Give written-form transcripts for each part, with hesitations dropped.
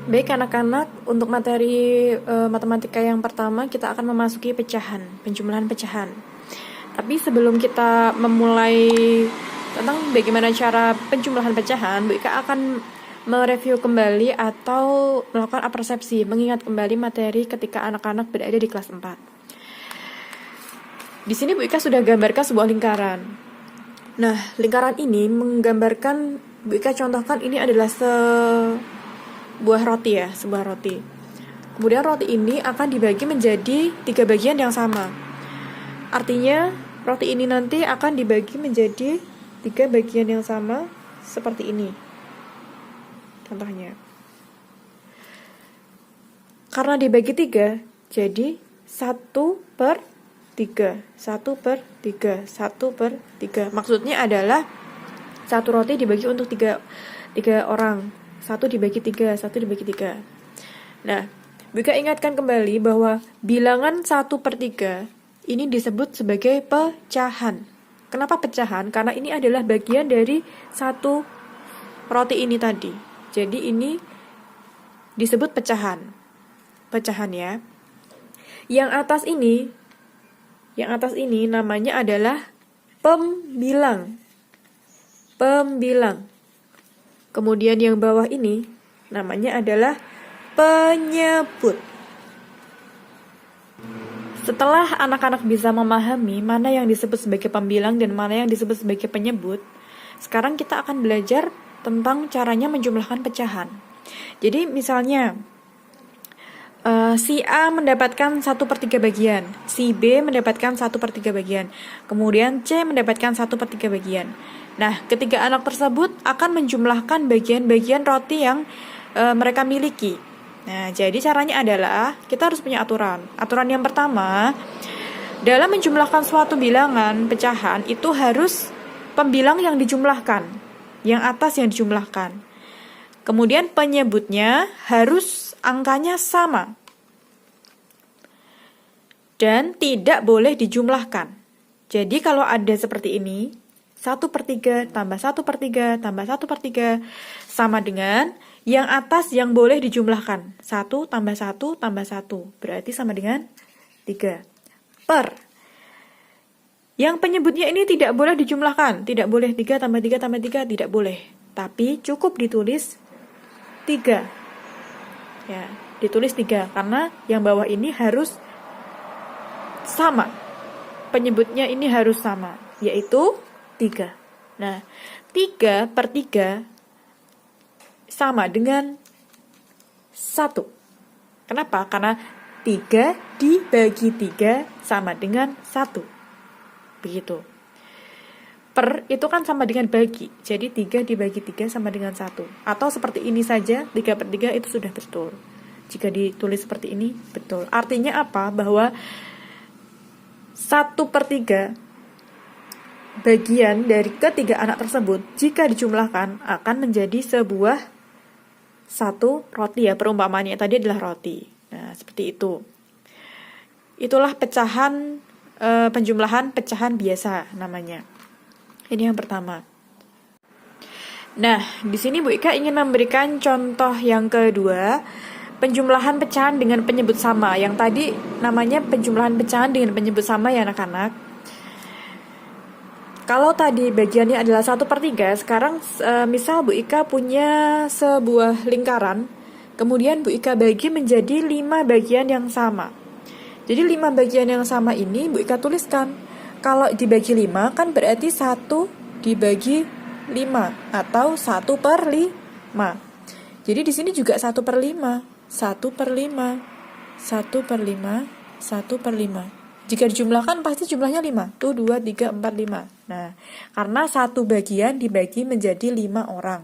Baik anak-anak, untuk materi matematika yang pertama kita akan memasuki pecahan, penjumlahan pecahan. Tapi sebelum kita memulai tentang bagaimana cara penjumlahan pecahan, Bu Ika akan mereview kembali atau melakukan apersepsi, mengingat kembali materi ketika anak-anak berada di kelas 4. Di sini Bu Ika sudah gambarkan sebuah lingkaran. Nah, lingkaran ini menggambarkan, Bu Ika contohkan ini adalah sebuah roti ya, sebuah roti. Kemudian roti ini akan dibagi menjadi 3 bagian yang sama. Artinya roti ini nanti akan dibagi menjadi 3 bagian yang sama seperti ini. Contohnya. Karena dibagi 3, jadi 1/3. 1/3. 1/3. Maksudnya adalah satu roti dibagi untuk tiga orang. 1 dibagi 3, 1 dibagi 3. Nah, Bika ingatkan kembali bahwa bilangan 1/3 ini disebut sebagai pecahan. Kenapa pecahan? Karena ini adalah bagian dari satu roti ini tadi. Jadi ini disebut pecahan. Pecahan ya. Yang atas ini namanya adalah pembilang. Pembilang. Kemudian yang bawah ini namanya adalah penyebut. Setelah anak-anak bisa memahami mana yang disebut sebagai pembilang dan mana yang disebut sebagai penyebut, sekarang kita akan belajar tentang caranya menjumlahkan pecahan. Jadi misalnya si A mendapatkan 1/3 bagian, si B mendapatkan 1/3 bagian, kemudian C mendapatkan 1/3 bagian. Nah, ketiga anak tersebut akan menjumlahkan bagian-bagian roti yang mereka miliki. Nah, jadi caranya adalah kita harus punya aturan. Aturan yang pertama, dalam menjumlahkan suatu bilangan pecahan itu harus pembilang yang dijumlahkan, yang atas yang dijumlahkan. Kemudian penyebutnya harus angkanya sama dan tidak boleh dijumlahkan. Jadi kalau ada seperti ini, 1/3 tambah 1/3 tambah 1/3 sama dengan yang atas yang boleh dijumlahkan. 1 tambah 1 tambah 1 berarti sama dengan 3. Per. Yang penyebutnya ini tidak boleh dijumlahkan. Tidak boleh 3 tambah 3 tambah 3, tidak boleh. Tapi cukup ditulis 3. Ya, ditulis 3 karena yang bawah ini harus sama. Penyebutnya ini harus sama, yaitu 3. Nah, 3/3 sama dengan 1. Kenapa? Karena 3 dibagi 3 sama dengan 1. Begitu. Per itu kan sama dengan bagi. Jadi 3 dibagi 3 sama dengan 1. Atau seperti ini saja, 3/3 itu sudah betul. Jika ditulis seperti ini, betul. Artinya apa? Bahwa 1/3 bagian dari ketiga anak tersebut jika dijumlahkan akan menjadi sebuah satu roti ya, perumpamaannya tadi adalah roti. Nah, seperti itu. Itulah pecahan penjumlahan pecahan biasa namanya. Ini yang pertama. Nah, di sini Bu Ika ingin memberikan contoh yang kedua, penjumlahan pecahan dengan penyebut sama. Yang tadi namanya penjumlahan pecahan dengan penyebut sama ya anak-anak. Kalau tadi bagiannya adalah 1/3, sekarang misal Bu Ika punya sebuah lingkaran, kemudian Bu Ika bagi menjadi 5 bagian yang sama. Jadi 5 bagian yang sama ini Bu Ika tuliskan. Kalau dibagi 5 kan berarti 1 dibagi 5 atau 1/5. Jadi di sini juga 1/5, 1/5, 1/5, 1/5. Jika dijumlahkan pasti jumlahnya 5. Tuh 2, 3, 4, 5. Nah, karena satu bagian dibagi menjadi 5 orang.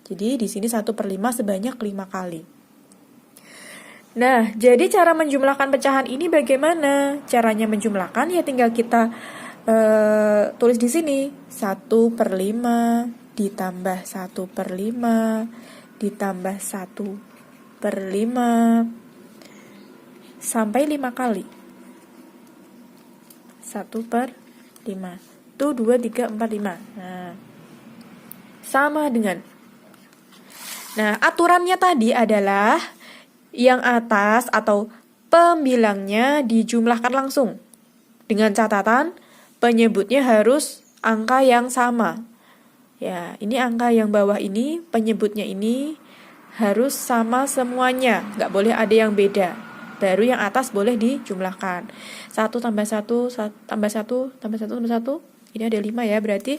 Jadi di sini 1/5 sebanyak 5 kali. Nah, jadi cara menjumlahkan pecahan ini bagaimana? Caranya menjumlahkan ya tinggal kita tulis di sini. 1/5 ditambah 1/5 ditambah 1/5 sampai 5 kali. 1/5. Tuh 2, 3, 4, 5. Nah, sama dengan Nah, aturannya tadi adalah yang atas atau pembilangnya dijumlahkan langsung. Dengan catatan, penyebutnya harus angka yang sama. Ya, ini angka yang bawah ini, penyebutnya ini harus sama semuanya. Nggak boleh ada yang beda. Baru yang atas boleh dijumlahkan. 1 tambah 1, tambah 1, tambah 1, tambah 1. Ini ada 5 ya, berarti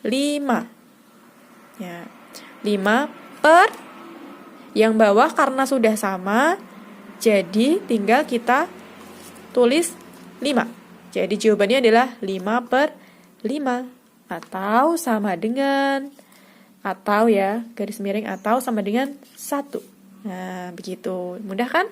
5. Ya, 5 per yang bawah karena sudah sama, jadi tinggal kita tulis 5. Jadi jawabannya adalah 5 per 5. Atau sama dengan, atau ya, garis miring atau sama dengan 1. Nah, begitu. Mudah kan?